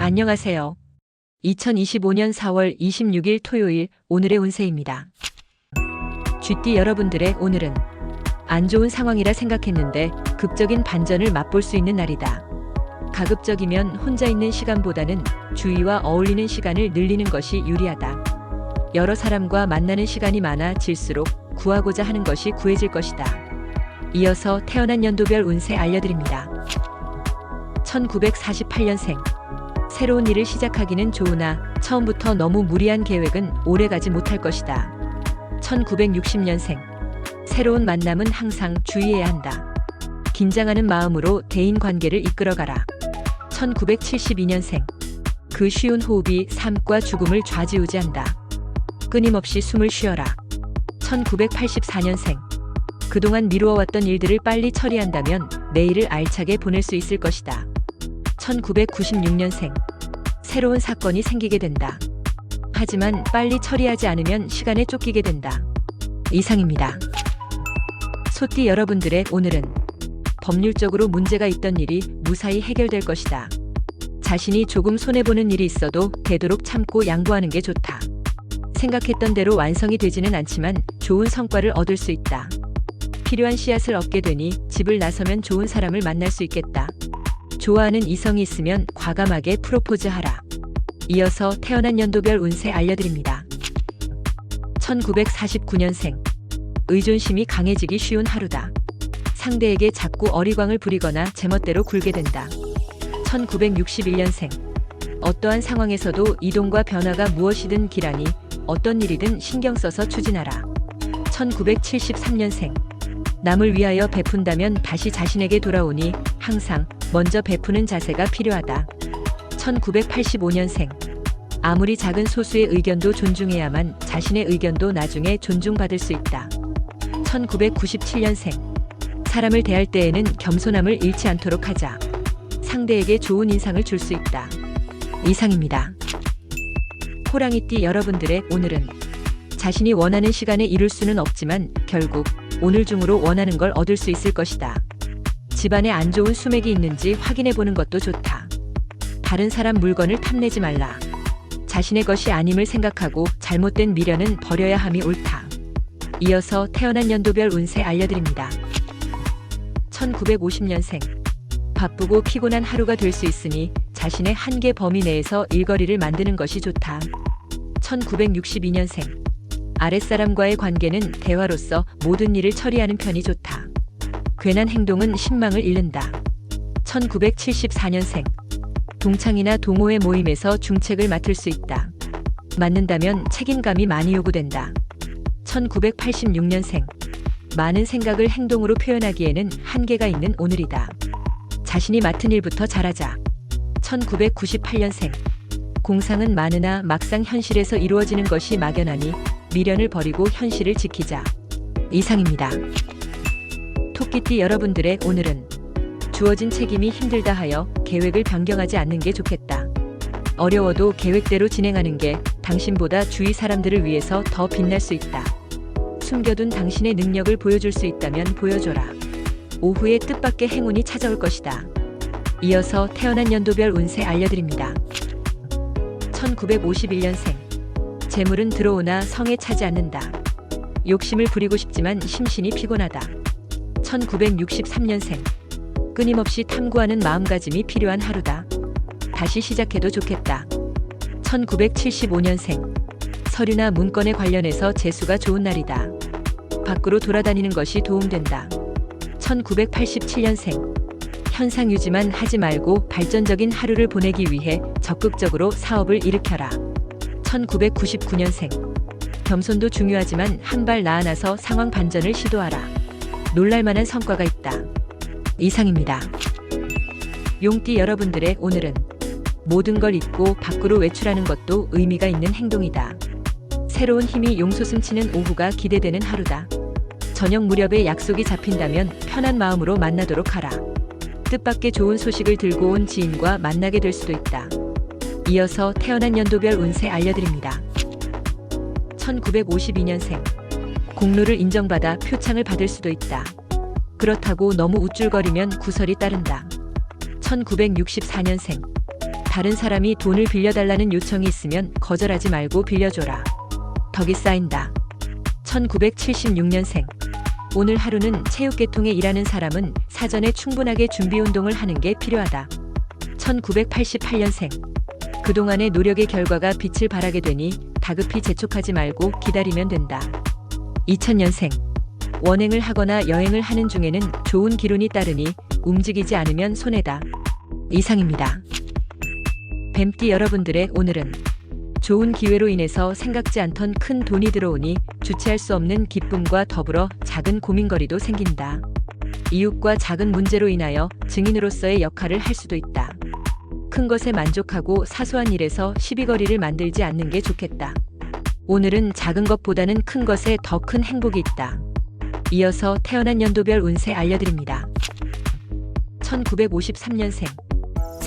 안녕하세요. 2025년 4월 26일 토요일 오늘의 운세입니다. 쥐띠 여러분들의 오늘은 안 좋은 상황이라 생각했는데 극적인 반전을 맛볼 수 있는 날이다. 가급적이면 혼자 있는 시간보다는 주위와 어울리는 시간을 늘리는 것이 유리하다. 여러 사람과 만나는 시간이 많아질수록 구하고자 하는 것이 구해질 것이다. 이어서 태어난 연도별 운세 알려드립니다. 1948년생. 새로운 일을 시작하기는 좋으나 처음부터 너무 무리한 계획은 오래가지 못할 것이다. 1960년생. 새로운 만남은 항상 주의해야 한다. 긴장하는 마음으로 대인 관계를 이끌어가라. 1972년생. 그 쉬운 호흡이 삶과 죽음을 좌지우지한다. 끊임없이 숨을 쉬어라. 1984년생. 그동안 미루어왔던 일들을 빨리 처리한다면 내일을 알차게 보낼 수 있을 것이다. 1996년생. 새로운 사건이 생기게 된다. 하지만 빨리 처리하지 않으면 시간에 쫓기게 된다. 이상입니다. 소띠 여러분들의 오늘은 법률적으로 문제가 있던 일이 무사히 해결될 것이다. 자신이 조금 손해보는 일이 있어도 되도록 참고 양보하는 게 좋다. 생각했던 대로 완성이 되지는 않지만 좋은 성과를 얻을 수 있다. 필요한 씨앗을 얻게 되니 집을 나서면 좋은 사람을 만날 수 있겠다. 좋아하는 이성이 있으면 과감하게 프로포즈하라. 이어서 태어난 연도별 운세 알려드립니다. 1949년생. 의존심이 강해지기 쉬운 하루다. 상대에게 자꾸 어리광을 부리거나 제멋대로 굴게 된다. 1961년생. 어떠한 상황에서도 이동과 변화가 무엇이든 기라니 어떤 일이든 신경 써서 추진하라. 1973년생. 남을 위하여 베푼다면 다시 자신에게 돌아오니 항상 먼저 베푸는 자세가 필요하다. 1985년생. 아무리 작은 소수의 의견도 존중해야만 자신의 의견도 나중에 존중받을 수 있다. 1997년생. 사람을 대할 때에는 겸손함을 잃지 않도록 하자. 상대에게 좋은 인상을 줄 수 있다. 이상입니다. 호랑이띠 여러분들의 오늘은 자신이 원하는 시간에 이룰 수는 없지만 결국 오늘 중으로 원하는 걸 얻을 수 있을 것이다. 집안에 안 좋은 수맥이 있는지 확인해 보는 것도 좋다. 다른 사람 물건을 탐내지 말라. 자신의 것이 아님을 생각하고 잘못된 미련은 버려야 함이 옳다. 이어서 태어난 연도별 운세 알려드립니다. 1950년생. 바쁘고 피곤한 하루가 될 수 있으니 자신의 한계 범위 내에서 일거리를 만드는 것이 좋다. 1962년생. 아랫사람과의 관계는 대화로서 모든 일을 처리하는 편이 좋다. 괜한 행동은 신망을 잃는다. 1974년생. 동창이나 동호회 모임에서 중책을 맡을 수 있다. 맡는다면 책임감이 많이 요구된다. 1986년생. 많은 생각을 행동으로 표현하기에는 한계가 있는 오늘이다. 자신이 맡은 일부터 잘하자. 1998년생. 공상은 많으나 막상 현실에서 이루어지는 것이 막연하니 미련을 버리고 현실을 지키자. 이상입니다. 토끼띠 여러분들의 오늘은 주어진 책임이 힘들다 하여 계획을 변경하지 않는 게 좋겠다. 어려워도 계획대로 진행하는 게 당신보다 주위 사람들을 위해서 더 빛날 수 있다. 숨겨둔 당신의 능력을 보여줄 수 있다면 보여줘라. 오후에 뜻밖의 행운이 찾아올 것이다. 이어서 태어난 연도별 운세 알려드립니다. 1951년생. 재물은 들어오나 성에 차지 않는다. 욕심을 부리고 싶지만 심신이 피곤하다. 1963년생. 끊임없이 탐구하는 마음가짐이 필요한 하루다. 다시 시작해도 좋겠다. 1975년생. 서류나 문건에 관련해서 재수가 좋은 날이다. 밖으로 돌아다니는 것이 도움된다. 1987년생. 현상 유지만 하지 말고 발전적인 하루를 보내기 위해 적극적으로 사업을 일으켜라. 1999년생. 겸손도 중요하지만 한 발 나아나서 상황 반전을 시도하라. 놀랄만한 성과가 있다. 이상입니다. 용띠 여러분들의 오늘은 모든 걸 잊고 밖으로 외출하는 것도 의미가 있는 행동이다. 새로운 힘이 용솟음치는 오후가 기대되는 하루다. 저녁 무렵에 약속이 잡힌다면 편한 마음으로 만나도록 하라. 뜻밖의 좋은 소식을 들고 온 지인과 만나게 될 수도 있다. 이어서 태어난 연도별 운세 알려드립니다. 1952년생. 공로를 인정받아 표창을 받을 수도 있다. 그렇다고 너무 우쭐거리면 구설이 따른다. 1964년생. 다른 사람이 돈을 빌려달라는 요청이 있으면 거절하지 말고 빌려줘라. 덕이 쌓인다. 1976년생. 오늘 하루는 체육계통에 일하는 사람은 사전에 충분하게 준비운동을 하는 게 필요하다. 1988년생. 그동안의 노력의 결과가 빛을 발하게 되니 다급히 재촉하지 말고 기다리면 된다. 2000년생. 원행을 하거나 여행을 하는 중에는 좋은 기운이 따르니 움직이지 않으면 손해다. 이상입니다. 뱀띠 여러분들의 오늘은 좋은 기회로 인해서 생각지 않던 큰 돈이 들어오니 주체할 수 없는 기쁨과 더불어 작은 고민거리도 생긴다. 이웃과 작은 문제로 인하여 증인으로서의 역할을 할 수도 있다. 큰 것에 만족하고 사소한 일에서 시비거리를 만들지 않는 게 좋겠다. 오늘은 작은 것보다는 큰 것에 더 큰 행복이 있다. 이어서 태어난 연도별 운세 알려드립니다. 1953년생.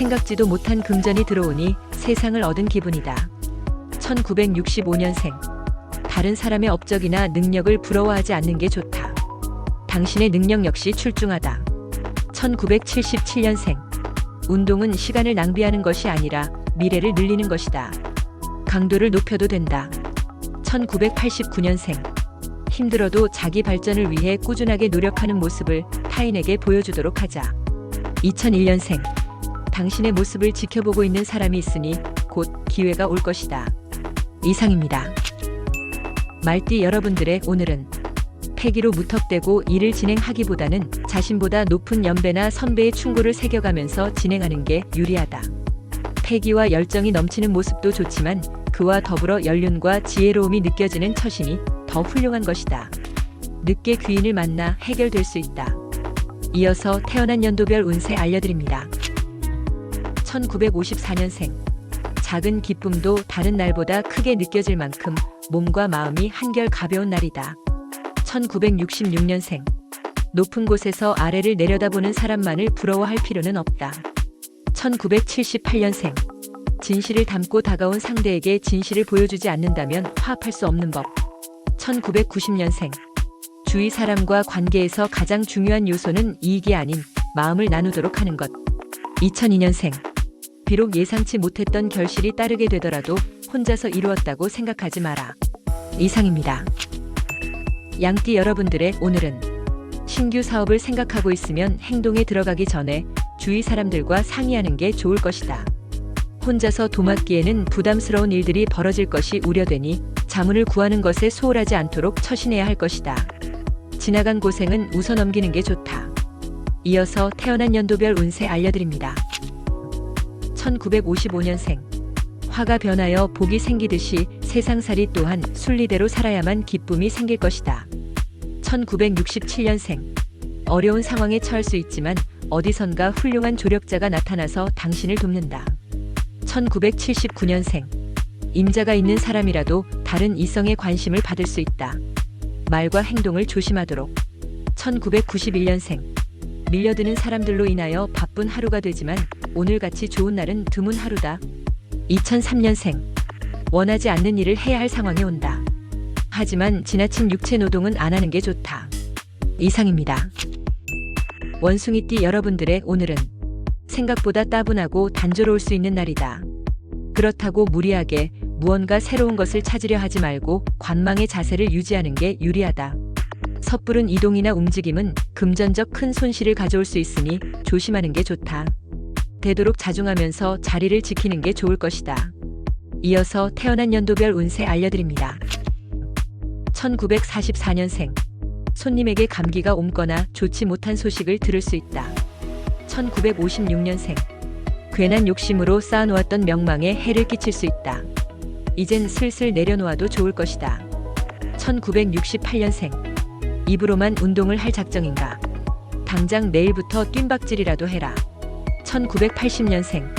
생각지도 못한 금전이 들어오니 세상을 얻은 기분이다. 1965년생. 다른 사람의 업적이나 능력을 부러워하지 않는 게 좋다. 당신의 능력 역시 출중하다. 1977년생. 운동은 시간을 낭비하는 것이 아니라 미래를 늘리는 것이다. 강도를 높여도 된다. 1989년생. 힘들어도 자기 발전을 위해 꾸준하게 노력하는 모습을 타인에게 보여주도록 하자. 2001년생. 당신의 모습을 지켜보고 있는 사람이 있으니 곧 기회가 올 것이다. 이상입니다. 말띠 여러분들의 오늘은 패기로 무턱대고 일을 진행하기보다는 자신보다 높은 연배나 선배의 충고를 새겨가면서 진행하는 게 유리하다. 패기와 열정이 넘치는 모습도 좋지만 그와 더불어 연륜과 지혜로움이 느껴지는 처신이 더 훌륭한 것이다. 늦게 귀인을 만나 해결될 수 있다. 이어서 태어난 연도별 운세 알려드립니다. 1954년생. 작은 기쁨도 다른 날보다 크게 느껴질 만큼 몸과 마음이 한결 가벼운 날이다. 1966년생. 높은 곳에서 아래를 내려다보는 사람만을 부러워할 필요는 없다. 1978년생. 진실을 담고 다가온 상대에게 진실을 보여주지 않는다면 화합할 수 없는 법. 1990년생. 주위 사람과 관계에서 가장 중요한 요소는 이익이 아닌 마음을 나누도록 하는 것. 2002년생. 비록 예상치 못했던 결실이 따르게 되더라도 혼자서 이루었다고 생각하지 마라. 이상입니다. 양띠 여러분들의 오늘은 신규 사업을 생각하고 있으면 행동에 들어가기 전에 주위 사람들과 상의하는 게 좋을 것이다. 혼자서 도맡기에는 부담스러운 일들이 벌어질 것이 우려되니 자문을 구하는 것에 소홀하지 않도록 처신해야 할 것이다. 지나간 고생은 웃어 넘기는 게 좋다. 이어서 태어난 연도별 운세 알려드립니다. 1955년생. 화가 변하여 복이 생기듯이 세상살이 또한 순리대로 살아야만 기쁨이 생길 것이다. 1967년생. 어려운 상황에 처할 수 있지만 어디선가 훌륭한 조력자가 나타나서 당신을 돕는다. 1979년생. 임자가 있는 사람이라도 다른 이성의 관심을 받을 수 있다. 말과 행동을 조심하도록. 1991년생. 밀려드는 사람들로 인하여 바쁜 하루가 되지만 오늘같이 좋은 날은 드문 하루다. 2003년생. 원하지 않는 일을 해야 할 상황이 온다. 하지만 지나친 육체 노동은 안 하는 게 좋다. 이상입니다. 원숭이띠 여러분들의 오늘은 생각보다 따분하고 단조로울 수 있는 날이다. 그렇다고 무리하게 무언가 새로운 것을 찾으려 하지 말고 관망의 자세를 유지하는 게 유리하다. 섣부른 이동이나 움직임은 금전적 큰 손실을 가져올 수 있으니 조심하는 게 좋다. 되도록 자중하면서 자리를 지키는 게 좋을 것이다. 이어서 태어난 연도별 운세 알려드립니다. 1944년생. 손님에게 감기가 옮거나 좋지 못한 소식을 들을 수 있다. 1956년생. 괜한 욕심으로 쌓아놓았던 명망에 해를 끼칠 수 있다. 이젠 슬슬 내려놓아도 좋을 것이다. 1968년생. 입으로만 운동을 할 작정인가? 당장 내일부터 뜀박질이라도 해라. 1980년생.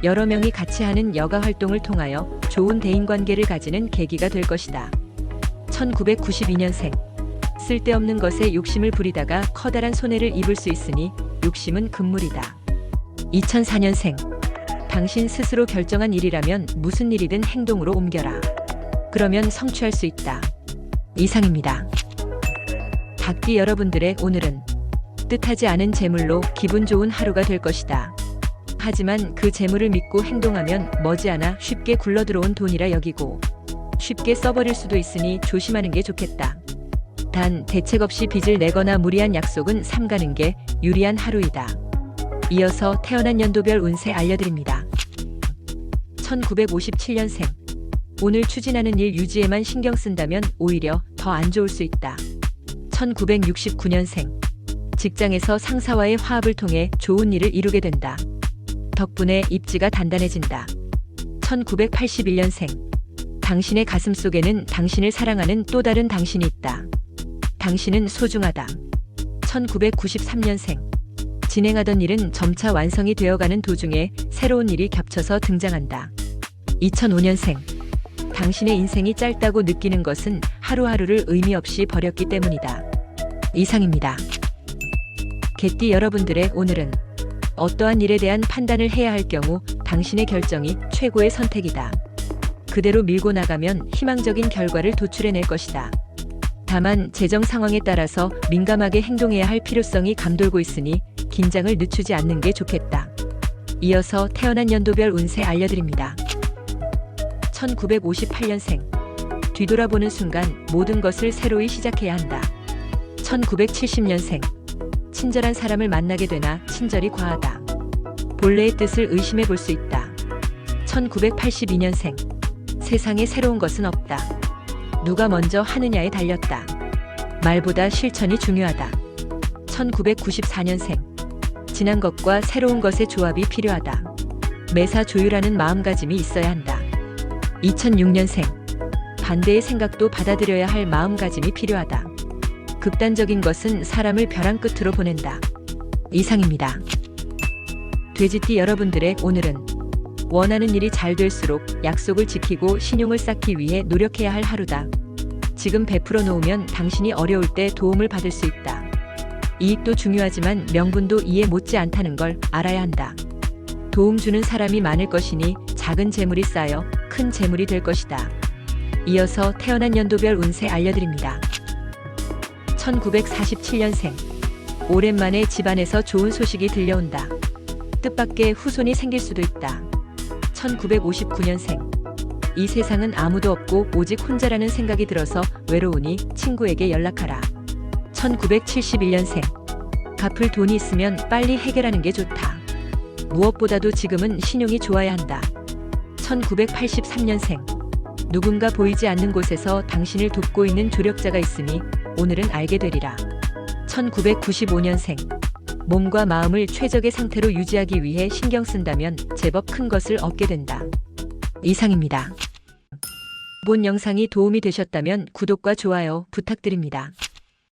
여러 명이 같이 하는 여가 활동을 통하여 좋은 대인관계를 가지는 계기가 될 것이다. 1992년생. 쓸데없는 것에 욕심을 부리다가 커다란 손해를 입을 수 있으니 욕심은 금물이다. 2004년생. 당신 스스로 결정한 일이라면 무슨 일이든 행동으로 옮겨라. 그러면 성취할 수 있다. 이상입니다. 닭띠 여러분들의 오늘은 뜻하지 않은 재물로 기분 좋은 하루가 될 것이다. 하지만 그 재물을 믿고 행동하면 머지않아 쉽게 굴러들어온 돈이라 여기고 쉽게 써버릴 수도 있으니 조심하는 게 좋겠다. 단 대책 없이 빚을 내거나 무리한 약속은 삼가는 게 유리한 하루이다. 이어서 태어난 연도별 운세 알려드립니다. 1957년생. 오늘 추진하는 일 유지에만 신경 쓴다면 오히려 더 안 좋을 수 있다. 1969년생. 직장에서 상사와의 화합을 통해 좋은 일을 이루게 된다. 덕분에 입지가 단단해진다. 1981년생. 당신의 가슴 속에는 당신을 사랑하는 또 다른 당신이 있다. 당신은 소중하다. 1993년생. 진행하던 일은 점차 완성이 되어가는 도중에 새로운 일이 겹쳐서 등장한다. 2005년생. 당신의 인생이 짧다고 느끼는 것은 하루하루를 의미 없이 버렸기 때문이다. 이상입니다. 개띠 여러분들의 오늘은 어떠한 일에 대한 판단을 해야 할 경우 당신의 결정이 최고의 선택이다. 그대로 밀고 나가면 희망적인 결과를 도출해낼 것이다. 다만 재정 상황에 따라서 민감하게 행동해야 할 필요성이 감돌고 있으니 긴장을 늦추지 않는 게 좋겠다. 이어서 태어난 연도별 운세 알려드립니다. 1958년생. 뒤돌아보는 순간 모든 것을 새로이 시작해야 한다. 1970년생. 친절한 사람을 만나게 되나 친절이 과하다. 본래의 뜻을 의심해 볼 수 있다. 1982년생. 세상에 새로운 것은 없다. 누가 먼저 하느냐에 달렸다. 말보다 실천이 중요하다. 1994년생. 지난 것과 새로운 것의 조합이 필요하다. 매사 조율하는 마음가짐이 있어야 한다. 2006년생. 반대의 생각도 받아들여야 할 마음가짐이 필요하다. 극단적인 것은 사람을 벼랑 끝으로 보낸다. 이상입니다. 돼지띠 여러분들의 오늘은 원하는 일이 잘 될수록 약속을 지키고 신용을 쌓기 위해 노력해야 할 하루다. 지금 베풀어 놓으면 당신이 어려울 때 도움을 받을 수 있다. 이익도 중요하지만 명분도 이해 못지 않다는 걸 알아야 한다. 도움 주는 사람이 많을 것이니 작은 재물이 쌓여 큰 재물이 될 것이다. 이어서 태어난 연도별 운세 알려드립니다. 1947년생. 오랜만에 집안에서 좋은 소식이 들려온다. 뜻밖의 후손이 생길 수도 있다. 1959년생. 이 세상은 아무도 없고 오직 혼자라는 생각이 들어서 외로우니 친구에게 연락하라. 1971년생. 갚을 돈이 있으면 빨리 해결하는 게 좋다. 무엇보다도 지금은 신용이 좋아야 한다. 1983년생. 누군가 보이지 않는 곳에서 당신을 돕고 있는 조력자가 있으니 오늘은 알게 되리라. 1995년생. 몸과 마음을 최적의 상태로 유지하기 위해 신경 쓴다면 제법 큰 것을 얻게 된다. 이상입니다. 본 영상이 도움이 되셨다면 구독과 좋아요 부탁드립니다.